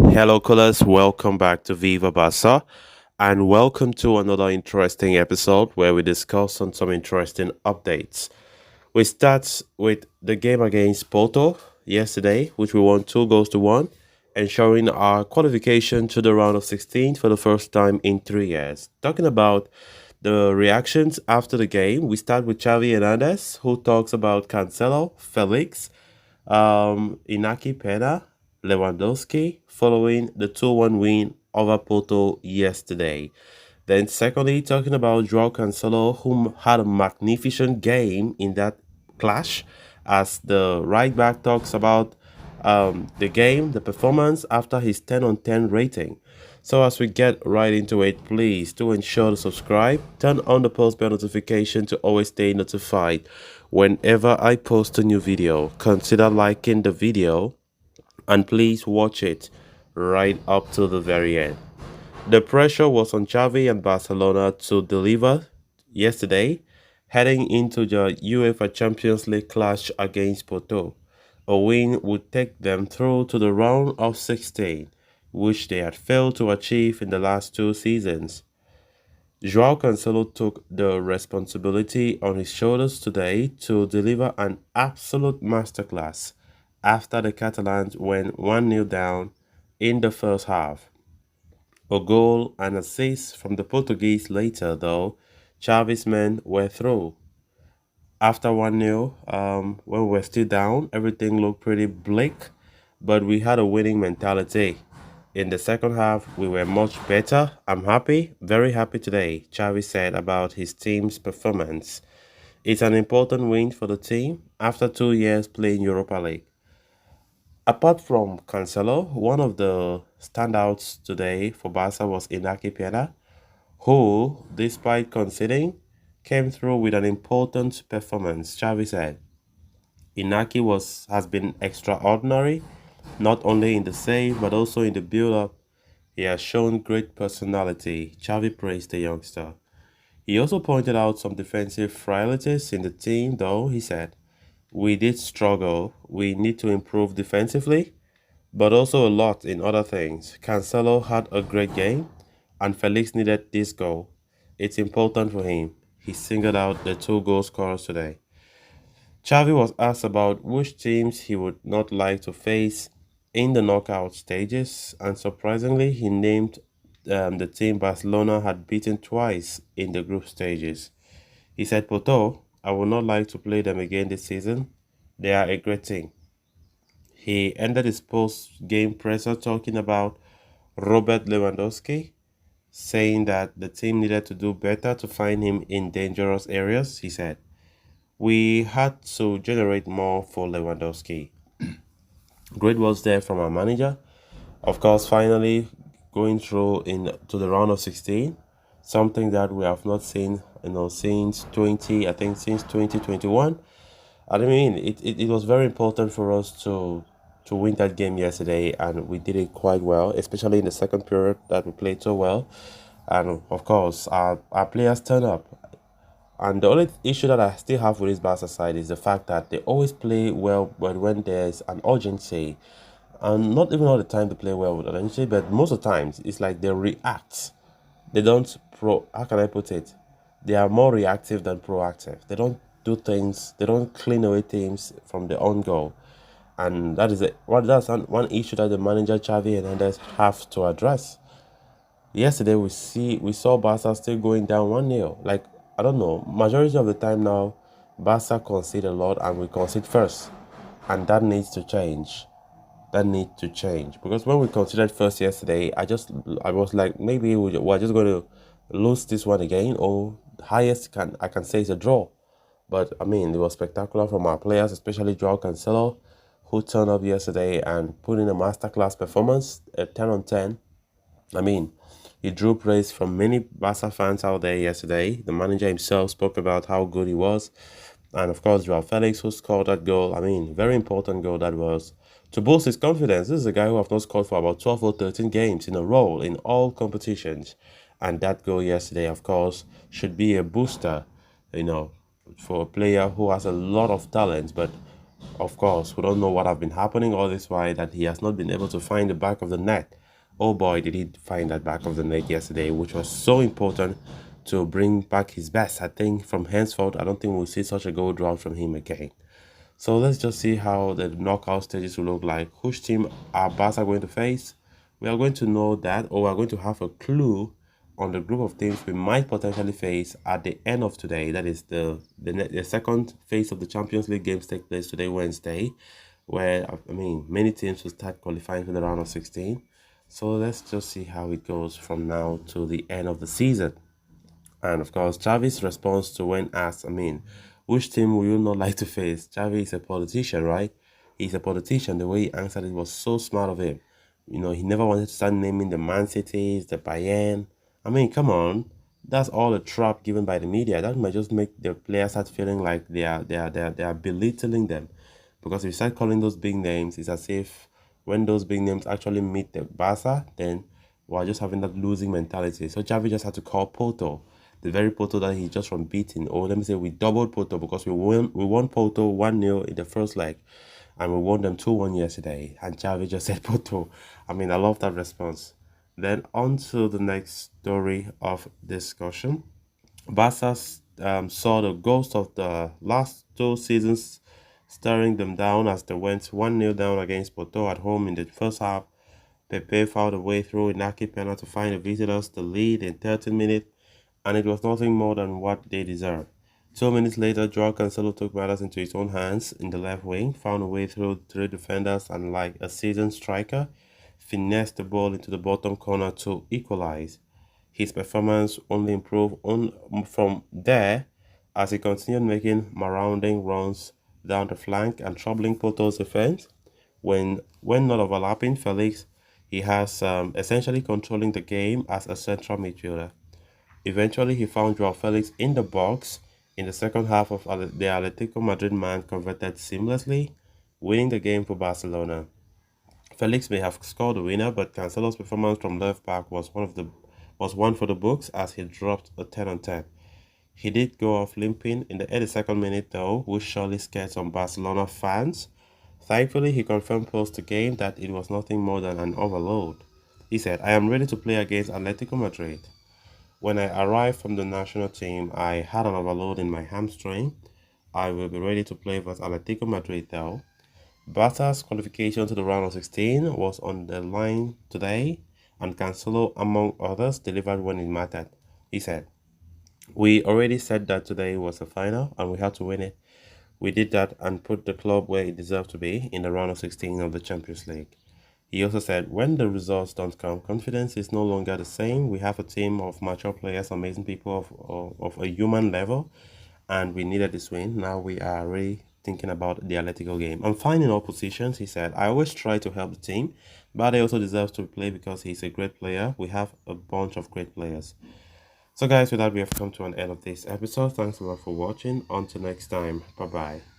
Hello, callers. Welcome back to Viva Barca, and welcome to another interesting episode where we discuss on some interesting updates. We start with the game against Porto yesterday, which we won 2 goals to 1, ensuring our qualification to the round of 16 for the first time in 3 years. Talking about the reactions after the game, we start with Xavi Hernandez, who talks about Cancelo, Felix, Inaki Pena, Lewandowski, following the 2-1 win over Porto yesterday. Then, secondly, talking about Joao Cancelo, who had a magnificent game in that clash, as the right back talks about the game, the performance after his 10 on 10 rating. So, as we get right into it, please do ensure to subscribe, turn on the post bell notification to always stay notified whenever I post a new video. Consider liking the video and please watch it right up to the very end. The pressure was on Xavi and Barcelona to deliver yesterday, heading into the UEFA Champions League clash against Porto. A win would take them through to the round of 16, which they had failed to achieve in the last 2 seasons. Joao Cancelo took the responsibility on his shoulders today to deliver an absolute masterclass after the Catalans went 1-0 down in the first half. A goal and assist from the Portuguese later, though, Xavi's men were through. After 1-0, when we were still down, everything looked pretty bleak, but we had a winning mentality. In the second half, we were much better. I'm happy, very happy today, Xavi said about his team's performance. It's an important win for the team after 2 years playing Europa League. Apart from Cancelo, one of the standouts today for Barca was Inaki Pena, who, despite conceding, came through with an important performance, Xavi said. Inaki has been extraordinary, not only in the save but also in the build-up. He has shown great personality, Xavi praised the youngster. He also pointed out some defensive frailties in the team, though, he said. We did struggle, we need to improve defensively, but also a lot in other things. Cancelo had a great game, and Felix needed this goal. It's important for him. He singled out the 2 goal scorers today. Xavi was asked about which teams he would not like to face in the knockout stages, and surprisingly, he named the team Barcelona had beaten twice in the group stages. He said, Porto, I would not like to play them again this season. They are a great team. He ended his post-game presser talking about Robert Lewandowski, saying that the team needed to do better to find him in dangerous areas, he said. We had to generate more for Lewandowski. Great words there from our manager. Of course, finally going through to the round of 16, something that we have not seen, since 2021. I mean, it was very important for us to win that game yesterday, and we did it quite well, especially in the second period that we played so well. And of course, our players turn up. And the only issue that I still have with this Barca side is the fact that they always play well, but when there's an urgency, and not even all the time they play well with urgency, but most of the times it's like they react. They don't how can I put it? They are more reactive than proactive. They don't do things, they don't clean away teams from the own goal. And that is it. That's one issue that the manager Xavi and others have to address. Yesterday we saw Barca still going down 1-0. Like, I don't know, majority of the time now, Barca concede a lot and we concede first. And that needs to change. That needs to change. Because when we conceded first yesterday, I was like, maybe we're just going to lose this one again, or highest I can say is a draw. But I mean, it was spectacular from our players, especially Joao Cancelo, who turned up yesterday and put in a masterclass performance, a 10 on 10. I mean, he drew praise from many Barca fans out there yesterday. The manager himself spoke about how good he was. And of course, Joao Felix, who scored that goal. I mean, very important goal that was to boost his confidence. This is a guy who has not scored for about 12 or 13 games in a row in all competitions. And that goal yesterday, of course, should be a booster, for a player who has a lot of talent. But Of course, we don't know what have been happening all this while that he has not been able to find the back of the net. Oh boy, did he find that back of the net yesterday, which was so important to bring back his best. I think from henceforth, I don't think we'll see such a goal drought from him again. So let's just see how the knockout stages will look like. Which team are Barca going to face? We are going to know that, or we are going to have a clue on the group of teams we might potentially face at the end of today. That is the second phase of the Champions League games take place today, Wednesday, where many teams will start qualifying for the round of 16. So let's just see how it goes from now to the end of the season. And of course, Xavi's response to when asked, which team would you not like to face? Xavi is a politician, right? He's a politician. The way he answered it was so smart of him. He never wanted to start naming the Man Cities, the Bayern. Come on. That's all a trap given by the media. That might just make the players start feeling like they are belittling them. Because if you start calling those big names, it's as if when those big names actually meet the Barca, then we're just having that losing mentality. So Xavi just had to call Porto, the very Porto that he just from beating. Or let me say we doubled Porto because we won Porto 1-0 in the first leg, and we won them 2-1 yesterday. And Xavi just said Porto. I love that response. Then on to the next story of discussion. Barca saw the ghost of the last two seasons staring them down as they went 1-0 down against Porto at home in the first half. Pepe found a way through Inaki penalty to find the visitors the lead in 13 minutes, and it was nothing more than what they deserved. 2 minutes later, Joao Cancelo took matters into his own hands in the left wing, found a way through three defenders, and like a seasoned striker, finessed the ball into the bottom corner to equalize. His performance only improved from there as he continued making marauding runs down the flank and troubling Porto's defense. When not overlapping Felix, he has essentially controlling the game as a central midfielder. Eventually, he found Joao Felix in the box in the second half of the Atletico Madrid man converted seamlessly, winning the game for Barcelona. Felix may have scored the winner, but Cancelo's performance from left back was one for the books as he dropped a 10 on 10. He did go off limping in the 82nd minute though, which surely scared some Barcelona fans. Thankfully, he confirmed post the game that it was nothing more than an overload. He said, I am ready to play against Atletico Madrid. When I arrived from the national team, I had an overload in my hamstring. I will be ready to play for Atletico Madrid though. Barca's qualification to the round of 16 was on the line today, and Cancelo, among others, delivered when it mattered. He said, we already said that today was the final and we had to win it. We did that and put the club where it deserved to be in the round of 16 of the Champions League. He also said, when the results don't come, confidence is no longer the same. We have a team of mature players, amazing people of a human level, and we needed this win. Now we are really thinking about the Atletico game. I'm fine in all positions, he said. I always try to help the team, but he also deserves to play because he's a great player. We have a bunch of great players. So guys, with that, we have come to an end of this episode. Thanks a lot for watching. Until next time, bye-bye.